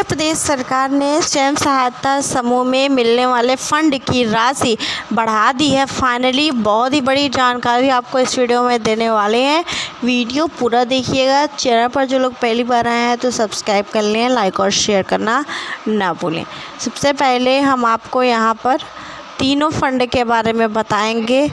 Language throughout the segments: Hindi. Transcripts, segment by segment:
प्रदेश सरकार ने स्वयं सहायता समूह में मिलने वाले फंड की राशि बढ़ा दी है। फाइनली बहुत ही बड़ी जानकारी आपको इस वीडियो में देने वाले हैं। वीडियो पूरा देखिएगा। चैनल पर जो लोग पहली बार आए हैं तो सब्सक्राइब कर लें, लाइक और शेयर करना ना भूलें। सबसे पहले हम आपको यहाँ पर तीनों फंड के बारे में बताएंगे।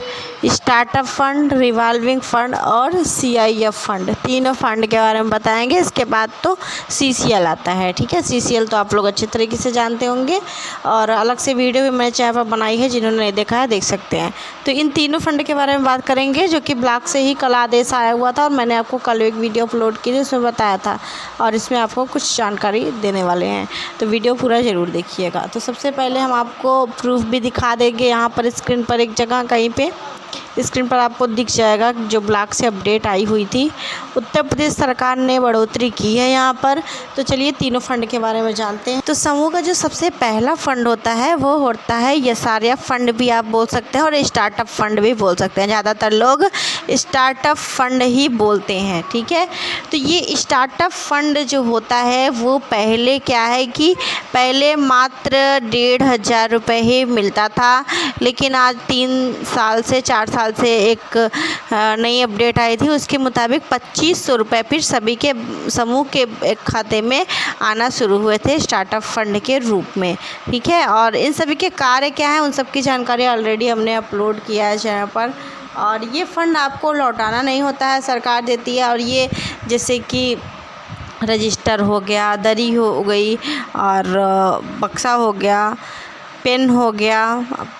स्टार्टअप फंड, रिवॉल्विंग फंड और CIF फंड, तीनों फंड के बारे में बताएंगे। इसके बाद तो CCL आता है। ठीक है, CCL तो आप लोग अच्छी तरीके से जानते होंगे और अलग से वीडियो भी मैंने चैनल पर बनाई है, जिन्होंने नहीं देखा है देख सकते हैं। तो इन तीनों फंड के बारे में बात करेंगे, जो कि ब्लॉक से ही कल आदेश आया हुआ था और मैंने आपको कल एक वीडियो अपलोड की थी, उसमें बताया था और इसमें आपको कुछ जानकारी देने वाले हैं, तो वीडियो पूरा ज़रूर देखिएगा। तो सबसे पहले हम आपको प्रूफ भी दिखा देंगे यहाँ पर स्क्रीन पर, एक जगह कहीं पे स्क्रीन पर आपको दिख जाएगा जो ब्लॉक से अपडेट आई हुई थी। उत्तर प्रदेश सरकार ने बढ़ोतरी की है यहाँ पर। तो चलिए तीनों फंड के बारे में जानते हैं। तो समूह का जो सबसे पहला फंड होता है वो होता है SRF फंड भी आप बोल सकते हैं और स्टार्टअप फंड भी बोल सकते हैं। ज़्यादातर लोग स्टार्टअप फंड ही बोलते हैं। ठीक है, तो ये स्टार्टअप फंड जो होता है वो पहले क्या है कि पहले मात्र 1,500 रुपये ही मिलता था, लेकिन आज 3 साल से 4 साल से एक नई अपडेट आई थी, उसके मुताबिक 2,500 रुपये फिर सभी के समूह के एक खाते में आना शुरू हुए थे स्टार्टअप फंड के रूप में। ठीक है, और इन सभी के कार्य क्या है उन सब की जानकारी ऑलरेडी हमने अपलोड किया है चैनल पर। और ये फंड आपको लौटाना नहीं होता है, सरकार देती है। और ये जैसे कि रजिस्टर हो गया, दरी हो गई और बक्सा हो गया, पेन हो गया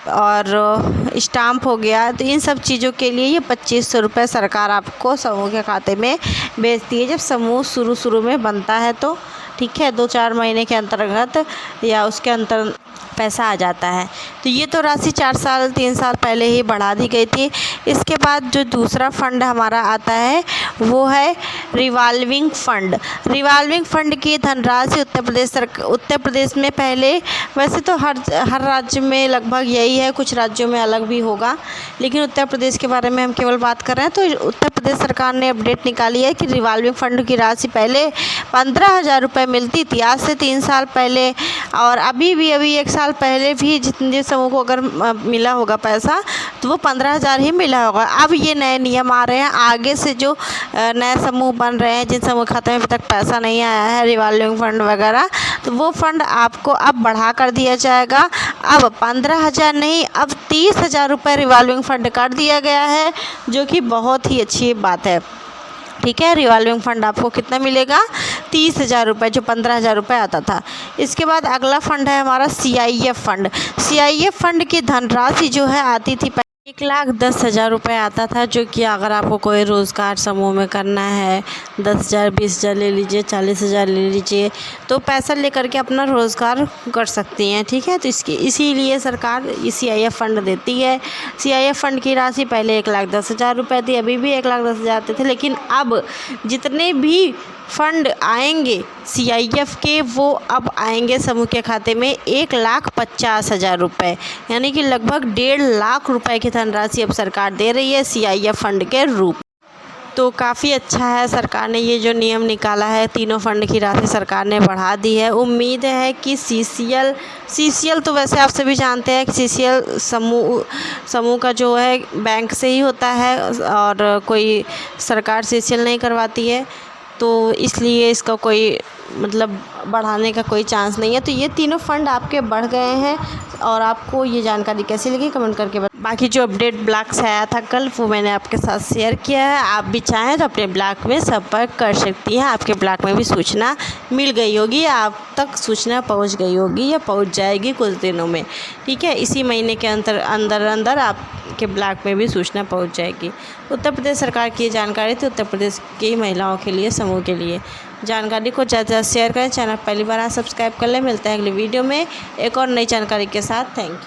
और स्टाम्प हो गया, तो इन सब चीज़ों के लिए ये 2,500 रुपये सरकार आपको समूह के खाते में भेजती है जब समूह शुरू में बनता है। तो ठीक है, 2-4 महीने के अंतर्गत या उसके अंतर पैसा आ जाता है। तो ये तो राशि 4 साल 3 साल पहले ही बढ़ा दी गई थी। इसके बाद जो दूसरा फंड हमारा आता है वो है रिवॉल्विंग फंड। रिवॉल्विंग फंड की धनराशि उत्तर प्रदेश में पहले, वैसे तो हर राज्य में लगभग यही है, कुछ राज्यों में अलग भी होगा, लेकिन उत्तर प्रदेश के बारे में हम केवल बात कर रहे हैं। तो उत्तर प्रदेश सरकार ने अपडेट निकाली है कि रिवॉल्विंग फंड की राशि पहले 15,000 रुपये मिलती थी, आज से 3 साल पहले, और अभी 1 साल पहले भी जितने समूह को अगर मिला होगा पैसा तो वो 15,000 ही मिला होगा। अब ये नए नियम आ रहे हैं, आगे से जो नए समूह बन रहे हैं जिन समूह खाते में अभी तक पैसा नहीं आया है, रिवॉल्विंग फंड वगैरह, तो वो फंड आपको अब बढ़ा कर दिया जाएगा। अब 15,000 नहीं, अब 30,000 रुपये रिवॉल्विंग फंड कर दिया गया है, जो कि बहुत ही अच्छी बात है। ठीक है, रिवॉल्विंग फंड आपको कितना मिलेगा? 30,000 रुपये, जो 15,000 रुपये आता था। इसके बाद अगला फंड है हमारा CIF फंड। CIF फंड की धनराशि जो है आती थी 1,10,000 रुपये आता था, जो कि अगर आपको कोई रोज़गार समूह में करना है 10,000 20,000 ले लीजिए, 40,000 ले लीजिए, तो पैसा लेकर के अपना रोज़गार कर सकती हैं। ठीक है, तो इसीलिए सरकार CIF फंड देती है। CIF फंड की राशि पहले 1,10,000 रुपये थी, अभी भी 1,10,000 आते थे, लेकिन अब जितने भी फंड आएंगे CIF के वो अब आएंगे समूह के खाते में 1,50,000 रुपये, यानी कि लगभग 1.5 लाख रुपए की धनराशि अब सरकार दे रही है CIF फंड के रूप। तो काफ़ी अच्छा है, सरकार ने ये जो नियम निकाला है, तीनों फंड की राशि सरकार ने बढ़ा दी है। उम्मीद है कि CCL तो वैसे आप सभी जानते हैं कि CCL समूह का जो है बैंक से ही होता है और कोई सरकार CCL नहीं करवाती है, तो इसलिए इसका कोई मतलब बढ़ाने का कोई चांस नहीं है। तो ये तीनों फंड आपके बढ़ गए हैं और आपको ये जानकारी कैसी लगी कमेंट करके बाकी जो अपडेट ब्लॉक से आया था कल वो मैंने आपके साथ शेयर किया है। आप भी चाहें तो अपने ब्लॉक में संपर्क कर सकती हैं। आपके ब्लॉक में भी सूचना मिल गई होगी, आप तक सूचना पहुंच गई होगी या पहुंच जाएगी कुछ दिनों में। ठीक है, इसी महीने के अंदर आपके ब्लॉक में भी सूचना पहुंच जाएगी। उत्तर प्रदेश सरकार की जानकारी थी उत्तर प्रदेश की महिलाओं के लिए, समूह के लिए। जानकारी को ज़्यादा शेयर करें। चैनल पहली बार सब्सक्राइब कर लें। मिलते हैं अगली वीडियो में एक और नई जानकारी के साथ। Thank you.